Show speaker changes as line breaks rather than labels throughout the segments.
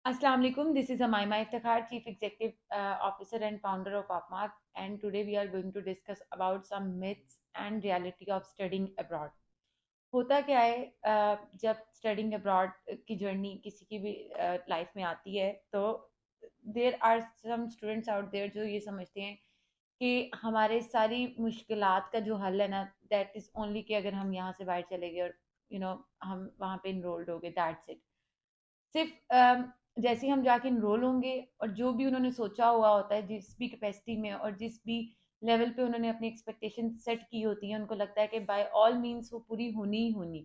Assalamu alaikum. This is Amaima Iftikhar, Chief Executive Officer and founder of Upmark, and today we are going to discuss about some myths and reality of studying abroad. होता क्या है जब studying abroad की journey किसी की भी life में आती है तो there are some students out there जो ये समझते हैं कि हमारे सारी मुश्किलात का जो हल है ना दैट इज़ ओनली कि अगर हम यहाँ से बाहर चले गए और हम वहाँ पे इनरोल्ड हो गए दैट्स इट। सिर्फ जैसे ही हम जाके इनरोल होंगे और जो भी उन्होंने सोचा हुआ होता है जिस भी कैपेसिटी में और जिस भी लेवल पे उन्होंने अपनी एक्सपेक्टेशन सेट की होती है उनको लगता है कि बाय ऑल मीन्स वो पूरी होनी ही होनी।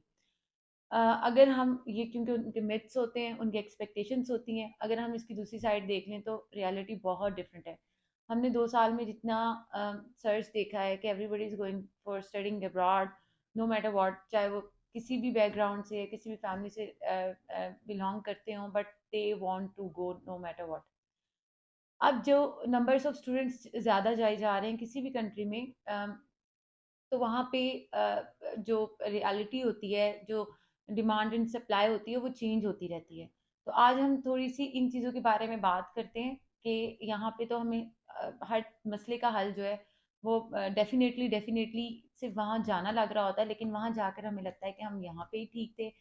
अगर हम ये क्योंकि उनके मिथ्स होते हैं उनकी एक्सपेक्टेशंस होती हैं, अगर हम इसकी दूसरी साइड देख लें तो रियलिटी बहुत डिफरेंट है। हमने 2 साल में जितना सर्च देखा है कि everybody is going for studying abroad, no matter what, चाहे वो किसी भी बैकग्राउंड से किसी भी फैमिली से बिलोंग करते हों, but they want to go no matter what. अब जो नंबर्स ऑफ स्टूडेंट्स ज़्यादा जाए जा रहे हैं किसी भी कंट्री में, तो वहाँ पे जो रियलिटी होती है, जो डिमांड एंड सप्लाई होती है, वो चेंज होती रहती है। तो आज हम थोड़ी-सी इन चीज़ों के बारे में बात करते हैं कि यहाँ पे तो हमें हर मसले का हल जो है वो डेफ़िनेटली डेफ़िनेटली सिर्फ़ वहाँ जाना लग रहा होता है, लेकिन वहाँ जाकर हमें लगता है कि हम यहाँ पे ही ठीक थे।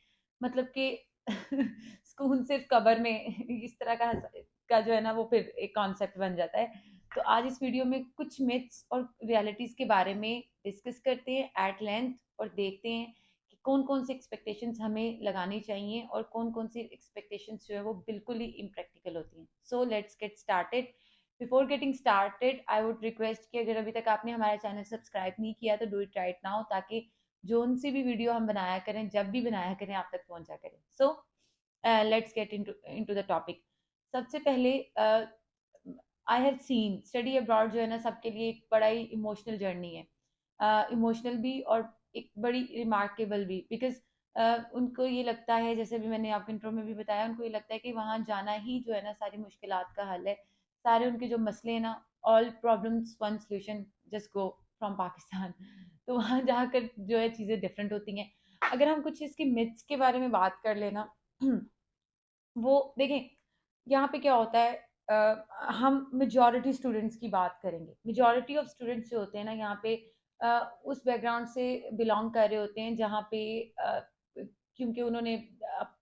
मतलब कि सुकून सिर्फ़ कब्र में इस तरह का जो है ना वो फिर एक कॉन्सेप्ट बन जाता है। तो आज इस वीडियो में कुछ मिथ्स और रियलिटीज़ के बारे में डिस्कस करते हैं एट लेंथ और देखते हैं कि कौन-कौन से एक्सपेक्टेशंस हमें लगानी चाहिए और कौन-कौन सी एक्सपेक्टेशंस जो है वो बिल्कुल ही इम्प्रैक्टिकल होती हैं। So let's get started. Before getting started I would request कि अगर अभी तक आपने हमारा चैनल सब्सक्राइब नहीं किया तो डू इट राइट नाउ, ताकि जोन सी भी वीडियो हम बनाया करें जब भी बनाया करें आप तक पहुंचा करें। So let's get into the topic. सबसे पहले I have seen study abroad जो है ना सबके लिए एक बड़ा ही इमोशनल जर्नी है। इमोशनल भी और एक बड़ी रिमार्केबल भी, बिकॉज उनको ये लगता है, जैसे भी मैंने आपको इंट्रो में भी बताया, उनको ये लगता है कि वहाँ जाना ही जो है ना सारी मुश्किलात का हल है। सारे उनके जो मसले हैं ना, all problems one solution, just go from Pakistan. तो वहाँ जाकर जो है चीज़ें डिफरेंट होती हैं। अगर हम कुछ इसके मिथ्स के बारे में बात कर लेना वो देखें, यहाँ पे क्या होता है, हम मेजॉरिटी स्टूडेंट्स की बात करेंगे। मेजॉरिटी ऑफ स्टूडेंट्स जो होते हैं ना यहाँ पे उस बैकग्राउंड से बिलोंग कर रहे होते हैं जहाँ पे क्योंकि उन्होंने अप,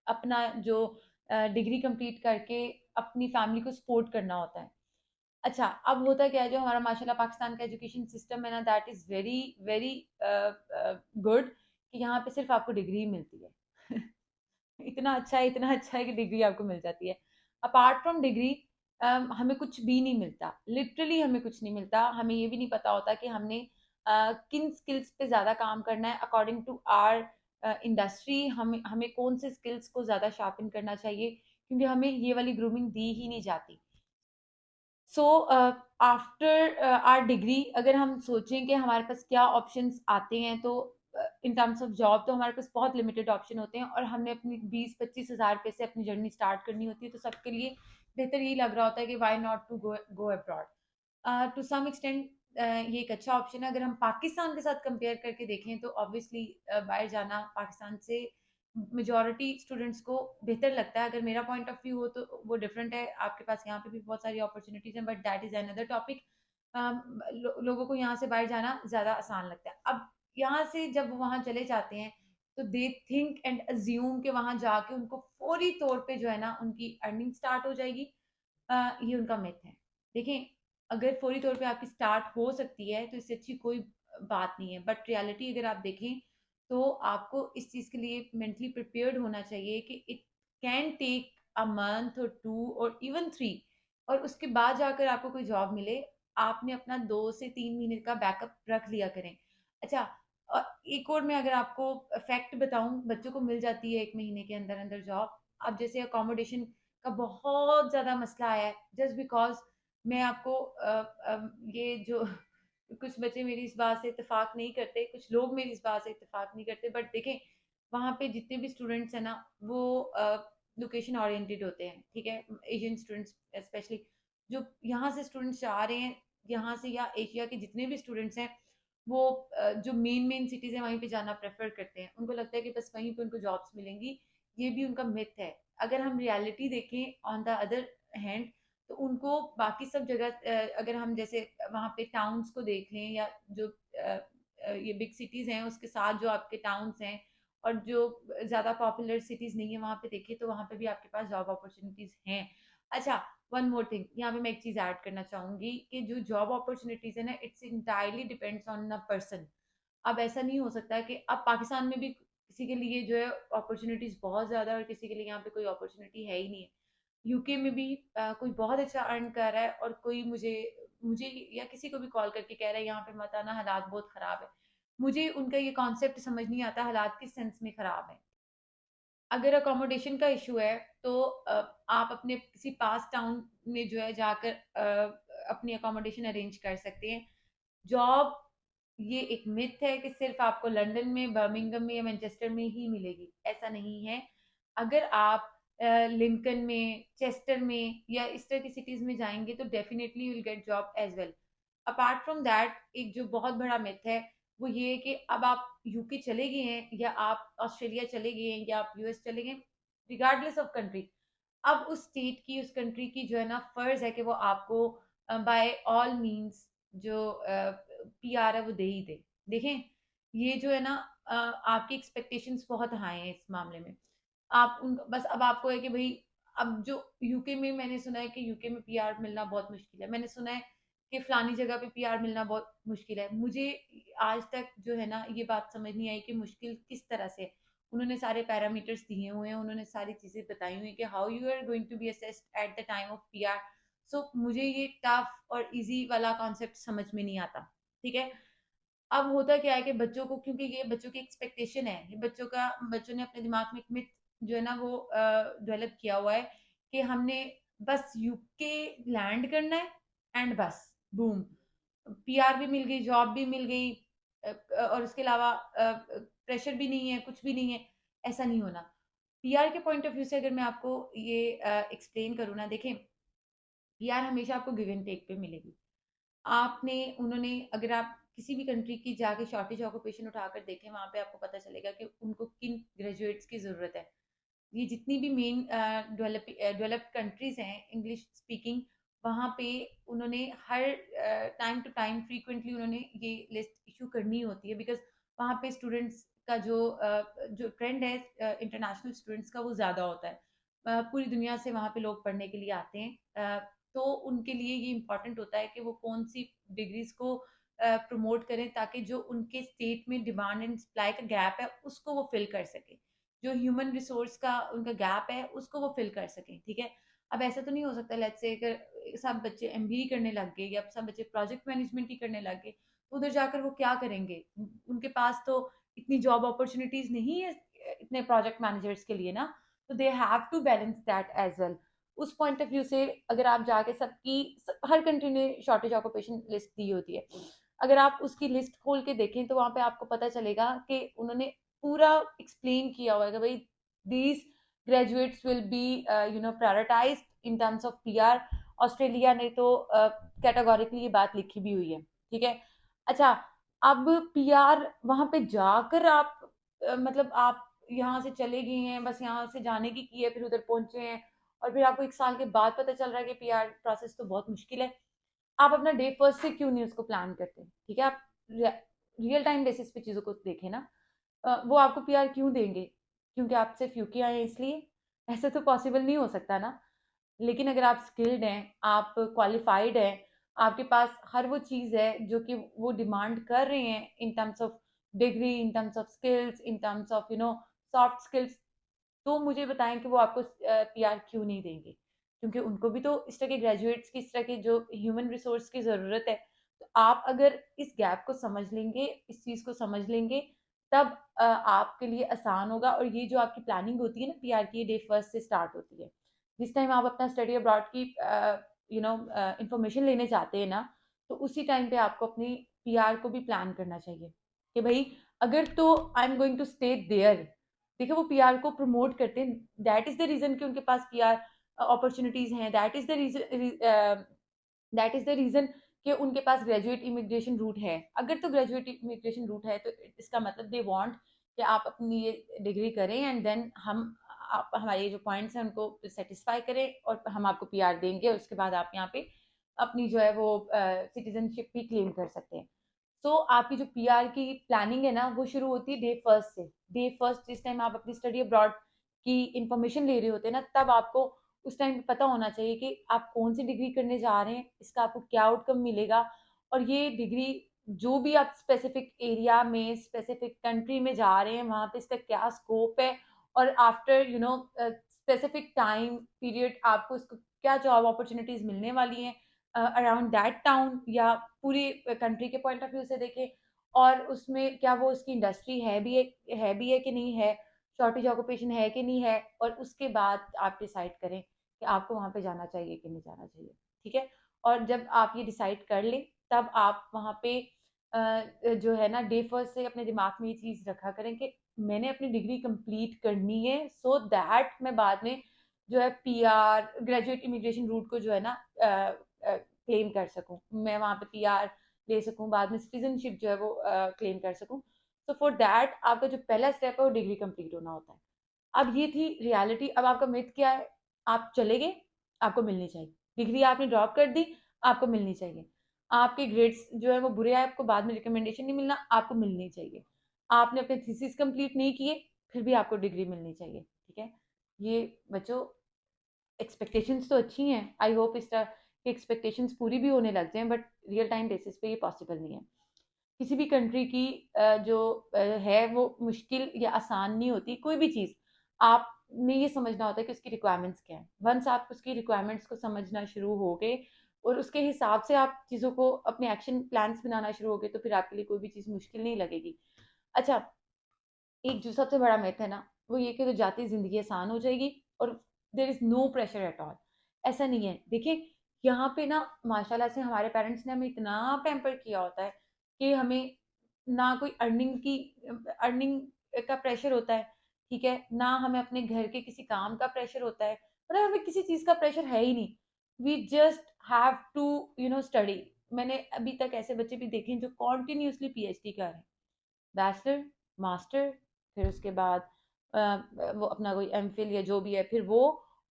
अपना जो डिग्री कंप्लीट करके अपनी फैमिली को सपोर्ट करना होता है। अच्छा, अब होता क्या है, जो हमारा माशाल्लाह पाकिस्तान का एजुकेशन सिस्टम है ना, that is very very good कि यहाँ पे सिर्फ आपको डिग्री ही मिलती है। इतना अच्छा है कि डिग्री आपको मिल जाती है। अपार्ट फ्रॉम डिग्री हमें कुछ भी नहीं मिलता, लिटरली हमें कुछ नहीं मिलता। हमें ये भी नहीं पता होता कि हमने किन स्किल्स पे ज़्यादा काम करना है अकॉर्डिंग टू आवर इंडस्ट्री। हमें हमें कौन से स्किल्स को ज़्यादा शार्पन करना चाहिए, क्योंकि हमें ये वाली ग्रूमिंग दी ही नहीं जाती। सो आफ्टर आवर डिग्री अगर हम सोचें कि हमारे पास क्या ऑप्शंस आते हैं, तो इन टर्म्स ऑफ जॉब तो हमारे पास बहुत लिमिटेड ऑप्शन होते हैं और हमने अपनी 20-25 हज़ार रुपये से अपनी जर्नी स्टार्ट करनी होती है। तो सबके लिए बेहतर यही लग रहा होता है कि why not to go go abroad. To some extent ये एक अच्छा ऑप्शन है। अगर हम पाकिस्तान के साथ कंपेयर करके देखें तो ऑब्वियसली बाहर जाना पाकिस्तान से मेजॉरिटी स्टूडेंट्स को बेहतर लगता है। अगर मेरा पॉइंट ऑफ व्यू हो तो वो डिफरेंट है। आपके पास यहाँ पे भी बहुत सारी अपॉर्चुनिटीज हैं, but that is another topic. लोगों को यहाँ से बाहर जाना ज़्यादा आसान लगता है। अब यहाँ से जब वो वहाँ चले जाते हैं तो दे थिंक एंड अज्यूम कि वहाँ जाके उनको फौरी तौर पे जो है ना उनकी अर्निंग स्टार्ट हो जाएगी। ये उनका मिथ है। देखें, अगर फौरी तौर पे आपकी स्टार्ट हो सकती है तो इससे अच्छी कोई बात नहीं है, बट रियलिटी अगर आप देखें तो आपको इस चीज़ के लिए मेंटली प्रिपेयर्ड होना चाहिए कि it can take a month और 2 और इवन 3, और उसके बाद जाकर आपको कोई जॉब मिले। आपने अपना 2 से 3 महीने का बैकअप रख लिया करें। अच्छा, एक और मैं अगर आपको फैक्ट बताऊँ, बच्चों को मिल जाती है 1 महीने के अंदर-अंदर जॉब। अब जैसे अकोमोडेशन का बहुत ज़्यादा मसला आया है जस्ट बिकॉज़ मैं आपको ये जो कुछ बच्चे मेरी इस बात से इत्तेफ़ाक नहीं करते, कुछ लोग मेरी इस बात से इत्तेफ़ाक नहीं करते, बट देखें, वहाँ पे जितने भी स्टूडेंट्स हैं ना वो लोकेशन ओरिएंटेड होते हैं, ठीक है? एशियन स्टूडेंट्स स्पेशली जो यहाँ से स्टूडेंट्स जा रहे हैं, यहाँ से या एशिया के जितने भी स्टूडेंट्स हैं, वो जो मेन सिटीज़ हैं वहीं पे जाना प्रेफ़र करते हैं। उनको लगता है कि बस वहीं पे उनको जॉब्स मिलेंगी। ये भी उनका मिथ है। अगर हम रियलिटी देखें ऑन द अदर हैंड, तो उनको बाकी सब जगह अगर हम जैसे वहाँ पे टाउन्स को देख लें, या जो ये बिग सिटीज़ हैं उसके साथ जो आपके टाउन्स हैं, और जो ज़्यादा पॉपुलर सिटीज़ नहीं है वहाँ पे देखिए, तो वहाँ पे भी आपके पास जॉब अपॉर्चुनिटीज़ हैं। अच्छा, वन मोर थिंग, यहाँ पे मैं एक चीज़ ऐड करना चाहूँगी कि जो जॉब अपॉर्चुनिटीज़ है ना, it's entirely depends on a person. अब ऐसा नहीं हो सकता है कि अब पाकिस्तान में भी किसी के लिए जो है अपॉर्चुनिटीज़ बहुत ज़्यादा है और किसी के लिए यहाँ पे कोई अपॉर्चुनिटी है ही नहीं है। यूके में भी कोई बहुत अच्छा अर्न कर रहा है और कोई मुझे मुझे या किसी को भी कॉल करके कह रहा है यहाँ पे मत आना, हालात बहुत ख़राब है। मुझे उनका ये कॉन्सेप्ट समझ नहीं आता, हालात किस सेंस में ख़राब है। अगर अकोमोडेशन का इशू है तो आप अपने किसी पास टाउन में जो है जाकर अपनी अकोमोडेशन अरेंज कर सकते हैं। जॉब, ये एक मिथ है कि सिर्फ आपको लंदन में, बर्मिंघम में या मैनचेस्टर में ही मिलेगी, ऐसा नहीं है। अगर आप लिंकन में, चेस्टर में या इस तरह की सिटीज में जाएंगे तो definitely you will get job as well. Apart from that, एक जो बहुत बड़ा मिथ है वो ये है कि अब आप यूके चले गए हैं या आप ऑस्ट्रेलिया चले गए हैं या आप यूएस चले गए, रिगार्डलेस ऑफ कंट्री, अब उस स्टेट की, उस कंट्री की जो है ना फर्ज है कि वो आपको बाय ऑल मींस जो पीआर है वो दे ही दे। देखें, ये जो है ना आपकी एक्सपेक्टेशंस बहुत हाई हैं इस मामले में। आप उन बस अब आपको है कि भाई, अब जो यूके में मैंने सुना है कि यूके में पीआर मिलना बहुत मुश्किल है, मैंने सुना है कि फलानी जगह पे पीआर मिलना बहुत मुश्किल है। मुझे आज तक जो है ना ये बात समझ नहीं आई कि मुश्किल किस तरह से है। उन्होंने सारे पैरामीटर्स दिए हुए हैं, उन्होंने सारी चीजें बताई हुई हैं कि how you are going to be assessed at the time of PR. So मुझे ये टफ और इजी वाला कॉन्सेप्ट समझ में नहीं आता। ठीक है, अब होता क्या है कि बच्चों को, क्योंकि ये बच्चों की एक्सपेक्टेशन है, ये बच्चों ने अपने दिमाग में एक मिथ जो है ना वो डेवलप किया हुआ है कि हमने बस यूके लैंड करना है एंड बस बूम, पीआर भी मिल गई, जॉब भी मिल गई, और उसके अलावा प्रेशर भी नहीं है, कुछ भी नहीं है। ऐसा नहीं होना। पीआर के पॉइंट ऑफ व्यू से अगर मैं आपको ये एक्सप्लेन करूँ ना, देखें, पीआर हमेशा आपको गिव एंड टेक पे मिलेगी। आपने उन्होंने अगर आप किसी भी कंट्री की जाके शॉर्टेज ऑक्यूपेशन उठाकर देखें, वहां पे आपको पता चलेगा कि उनको किन ग्रेजुएट्स की जरूरत है। ये जितनी भी मेन डेवलप्ड कंट्रीज हैं इंग्लिश स्पीकिंग, वहाँ पे उन्होंने हर टाइम टू टाइम फ्रीक्वेंटली उन्होंने ये लिस्ट इशू करनी होती है, बिकॉज वहाँ पे स्टूडेंट्स का जो ट्रेंड है इंटरनेशनल स्टूडेंट्स का वो ज़्यादा होता है। पूरी दुनिया से वहाँ पे लोग पढ़ने के लिए आते हैं, तो उनके लिए ये इम्पॉर्टेंट होता है कि वो कौन सी डिग्रीज को प्रमोट करें ताकि जो उनके स्टेट में डिमांड एंड सप्लाई का गैप है उसको वो फिल कर सके, जो ह्यूमन रिसोर्स का उनका गैप है उसको वो फिल कर सकें। ठीक है, अब ऐसा तो नहीं हो सकता लेट्स से अगर सब बच्चे एमबीए करने लग गए या सब बच्चे प्रोजेक्ट मैनेजमेंट ही करने लग गए, तो उधर जाकर वो क्या करेंगे? उनके पास तो इतनी जॉब अपॉर्चुनिटीज नहीं है इतने प्रोजेक्ट मैनेजर्स के लिए ना, तो they have to balance that as well. उस पॉइंट ऑफ व्यू से अगर आप जाके हर कंट्री ने शॉर्टेज ऑक्यूपेशन लिस्ट दी होती है, अगर आप उसकी लिस्ट खोल के देखें तो वहां पे आपको पता चलेगा कि उन्होंने पूरा एक्सप्लेन किया हुआ है कि भाई these graduates will be prioritised in terms of PR. Australia ने तो कैटेगोरिकली ये बात लिखी भी हुई है। ठीक है, अच्छा, अब पीआर वहां पे जाकर आप मतलब आप यहाँ से चले गए हैं, बस यहाँ से जाने की है, फिर उधर पहुंचे हैं और फिर आपको 1 साल के बाद पता चल रहा है कि पीआर प्रोसेस तो बहुत मुश्किल है। आप अपना डे फर्स्ट से क्यों नहीं उसको प्लान करते? ठीक है, आप रियल टाइम बेसिस पे चीज़ों को देखें ना। वो आपको पीआर क्यों देंगे? क्योंकि आप सिर्फ यूके आए हैं इसलिए? ऐसा तो पॉसिबल नहीं हो सकता ना। लेकिन अगर आप स्किल्ड हैं, आप क्वालिफाइड हैं, आपके पास हर वो चीज़ है जो कि वो डिमांड कर रहे हैं in terms of degree, in terms of skills, in terms of soft skills, तो मुझे बताएं कि वो आपको पीआर क्यों नहीं देंगे? क्योंकि उनको भी तो इस तरह के ग्रेजुएट्स की, इस तरह के जो ह्यूमन रिसोर्स की ज़रूरत है। तो आप अगर इस गैप को समझ लेंगे, इस चीज़ को समझ लेंगे, तब आपके लिए आसान होगा। और ये जो आपकी प्लानिंग होती है ना पीआर की, डे फर्स्ट से स्टार्ट होती है। जिस टाइम आप अपना स्टडी अब्रॉड की इंफॉर्मेशन लेने चाहते हैं ना, तो उसी टाइम पे आपको अपनी पीआर को भी प्लान करना चाहिए कि भाई अगर तो I am going to stay there. देखिए, वो पीआर को प्रमोट करते हैं, दैट इज द रीजन कि उनके पास पीआर अपॉर्चुनिटीज हैं, दैट इज द रीजन कि उनके पास ग्रेजुएट इमिग्रेशन रूट है। अगर तो ग्रेजुएट इमिग्रेशन रूट है तो इसका मतलब दे वांट कि आप अपनी ये डिग्री करें एंड देन हम आप हमारे जो पॉइंट्स हैं उनको सेटिस्फाई करें और हम आपको पीआर देंगे, उसके बाद आप यहाँ पे अपनी जो है वो सिटीजनशिप भी क्लेम कर सकते हैं। सो आपकी जो पीआर की प्लानिंग है ना वो शुरू होती है डे फर्स्ट से। डे फर्स्ट जिस टाइम आप अपनी स्टडी अब्रॉड की इंफॉर्मेशन ले रहे होते हैं ना, तब आपको उस टाइम पता होना चाहिए कि आप कौन सी डिग्री करने जा रहे हैं, इसका आपको क्या आउटकम मिलेगा, और ये डिग्री जो भी आप स्पेसिफिक एरिया में स्पेसिफिक कंट्री में जा रहे हैं वहाँ पे इसका क्या स्कोप है, और आफ्टर स्पेसिफिक टाइम पीरियड आपको इसको क्या जॉब अपॉर्चुनिटीज मिलने वाली हैं अराउंड दैट टाउन, या पूरी कंट्री के पॉइंट ऑफ व्यू से देखें, और उसमें क्या वो उसकी इंडस्ट्री है कि नहीं है, शॉर्टेज ऑक्यूपेशन है कि नहीं है, और उसके बाद आप डिसाइड करें कि आपको वहाँ पे जाना चाहिए कि नहीं जाना चाहिए। ठीक है। और जब आप ये डिसाइड कर लें तब आप वहाँ पे जो है ना डे फर्स्ट से अपने दिमाग में ये चीज़ रखा करें कि मैंने अपनी डिग्री कंप्लीट करनी है, सो दैट मैं बाद में जो है पीआर ग्रेजुएट इमिग्रेशन रूट को जो है ना क्लेम कर सकूं, मैं वहाँ पे पीआर ले सकूं, बाद में सिटीजनशिप जो है वो क्लेम कर सकूं। तो फॉर दैट आपका जो पहला स्टेप है वो डिग्री कंप्लीट होना होता है। अब ये थी रियलिटी। अब आपका मिथ क्या है? आप चले गए, आपको मिलनी चाहिए डिग्री, आपने ड्रॉप कर दी, आपको मिलनी चाहिए। आपके ग्रेड्स जो है वो बुरे आए, आपको बाद में रिकमेंडेशन नहीं मिलना, आपको मिलनी चाहिए। आपने अपने थीसिस कंप्लीट नहीं किए, फिर भी आपको डिग्री मिलनी चाहिए। ठीक है। ये बच्चों एक्सपेक्टेशंस तो अच्छी हैं, आई होप इस तरह की एक्सपेक्टेशंस पूरी भी होने लग जाएं, बट रियल टाइम बेसिस पे ये पॉसिबल नहीं है। किसी भी कंट्री की जो है वो मुश्किल या आसान नहीं होती कोई भी चीज़। आपने ये समझना होता है कि उसकी रिक्वायरमेंट्स क्या है। वंस आप उसकी रिक्वायरमेंट्स को समझना शुरू हो गए और उसके हिसाब से आप चीज़ों को अपने एक्शन प्लान्स बनाना शुरू हो गए, तो फिर आपके लिए कोई भी चीज़ मुश्किल नहीं लगेगी। अच्छा, एक जो सबसे बड़ा मिथ है ना वो ये कि तो जाती ज़िंदगी आसान हो जाएगी और there is no pressure at all. ऐसा नहीं है। देखिए, यहाँ पे ना माशाल्लाह से हमारे पेरेंट्स ने हमें इतना पैम्पर किया होता है कि हमें ना कोई अर्निंग का प्रेशर होता है, ठीक है? ना हमें अपने घर के किसी काम का प्रेशर होता है, मतलब हमें किसी चीज़ का प्रेशर है ही नहीं। We just have to study. मैंने अभी तक ऐसे बच्चे भी देखे हैं जो कंटिन्यूअसली पीएचडी कर रहे हैं, बैचलर, मास्टर, फिर उसके बाद वो अपना कोई एमफिल या जो भी है फिर वो,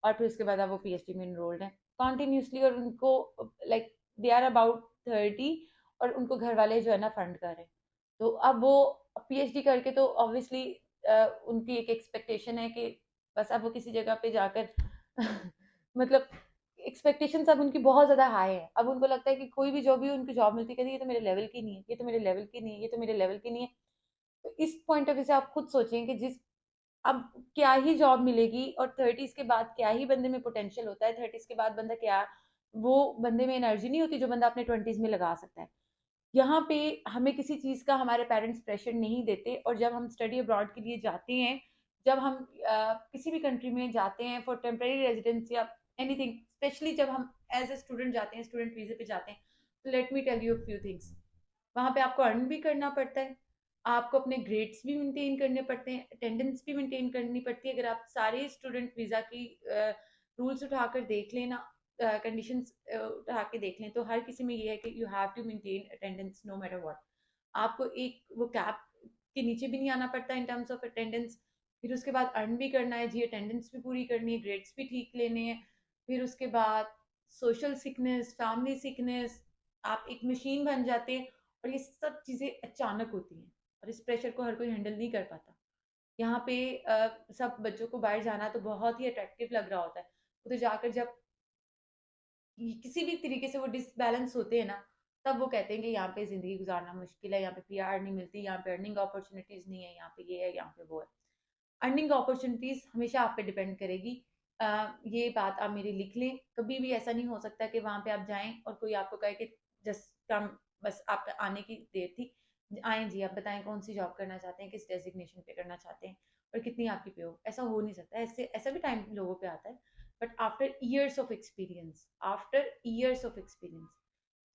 और फिर उसके बाद अब वो पीएचडी में इनरोल्ड है कॉन्टिन्यूसली, और उनको लाइक दे आर अबाउट 30, और उनको घर वाले जो है ना फंड कर रहे हैं। तो अब वो पीएचडी करके तो ऑब्वियसली उनकी एक एक्सपेक्टेशन है कि बस अब वो किसी जगह पे जाकर मतलब एक्सपेक्टेशन अब उनकी बहुत ज़्यादा हाई है। अब उनको लगता है कि कोई भी जो भी उनको जॉब मिलती है कहती है ये तो मेरे लेवल की नहीं है, ये तो मेरे लेवल की नहीं है, ये तो मेरे लेवल की नहीं है। तो इस पॉइंट ऑफ व्यू से आप खुद सोचें कि जिस अब क्या ही जॉब मिलेगी, और 30s के बाद क्या ही बंदे में पोटेंशियल होता है, 30s के बाद बंदा क्या, वो बंदे में एनर्जी नहीं होती जो बंदा अपने 20s में लगा सकता है। यहाँ पे हमें किसी चीज़ का हमारे पेरेंट्स प्रेशर नहीं देते, और जब हम स्टडी अब्रॉड के लिए जाते हैं, जब हम किसी भी कंट्री में जाते हैं फॉर टेम्परेरी रेजिडेंस या एनीथिंग, स्पेशली जब हम एज ए स्टूडेंट जाते हैं, स्टूडेंट वीजे पे जाते हैं, तो let me tell you few things. वहाँ पे आपको अर्न भी करना पड़ता है, आपको अपने ग्रेड्स भी मेंटेन करने पड़ते हैं, अटेंडेंस भी मेंटेन करनी पड़ती है। अगर आप सारे स्टूडेंट वीज़ा की रूल्स उठाकर देख लें ना, कंडीशंस उठा के देख लें, तो हर किसी में ये है कि you have to maintain attendance no matter what. आपको एक वो कैप के नीचे भी नहीं आना पड़ता इन टर्म्स ऑफ अटेंडेंस। फिर उसके बाद अर्न भी करना है जी, अटेंडेंस भी पूरी करनी है, ग्रेड्स भी ठीक लेने हैं। फिर उसके बाद सोशल सिकनेस, फैमिली सिकनेस, आप एक मशीन बन जाते हैं, और ये सब चीज़ें अचानक होती हैं, और इस प्रेशर को हर कोई हैंडल नहीं कर पाता। यहाँ पे सब बच्चों को बाहर जाना तो बहुत ही अट्रैक्टिव लग रहा होता है, तो जाकर जब किसी भी तरीके से वो डिसबैलेंस होते हैं ना, तब वो कहते हैं कि यहाँ पे ज़िंदगी गुजारना मुश्किल है, यहाँ पे पीआर नहीं मिलती, यहाँ पे अर्निंग अपॉर्चुनिटीज़ नहीं है, यहाँ पे ये है, यहाँ पे वो है। अर्निंग अपॉर्चुनिटीज़ हमेशा आप पे डिपेंड करेगी। ये बात आप मेरी लिख लें, कभी भी ऐसा नहीं हो सकता कि वहाँ पे आप जाएँ और कोई आपको कहे कि जस्ट कम, बस आपके आने की देर थी, आएँ जी, आप बताएँ कौन-सी जॉब करना चाहते हैं, किस डेज़िग्नेशन पे करना चाहते हैं और कितनी आपकी पे हो? ऐसा हो नहीं सकता, ऐसे ऐसा भी टाइम लोगों पे आता है, but after years of experience,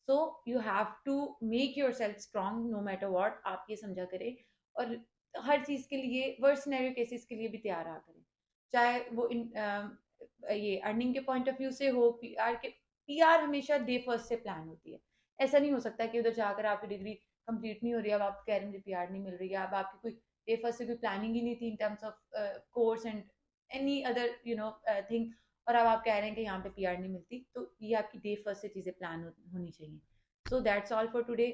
so you have to make yourself strong no matter what, आप ये समझा करें, और हर चीज़ के लिए वर्स्ट सिनेरियो केसेस के लिए भी तैयार रहा करें, चाहे वो ये अर्निंग के पॉइंट ऑफ व्यू से हो, पीआर हमेशा डे फर्स्ट से प्लान होती है। ऐसा नहीं हो सकता कि उधर जाकर आपकी डिग्री कंप्लीट नहीं हो रही है, अब आप कह रहे हैं मुझे पीआर नहीं मिल रही है, अब आपकी कोई डे फर्स्ट से कोई प्लानिंग ही नहीं थी in terms of course and any other thing, और अब आप कह रहे हैं कि यहाँ पे पीआर नहीं मिलती, तो ये आपकी डे फर्स्ट से चीज़ें प्लान होनी चाहिए. So that's all for today.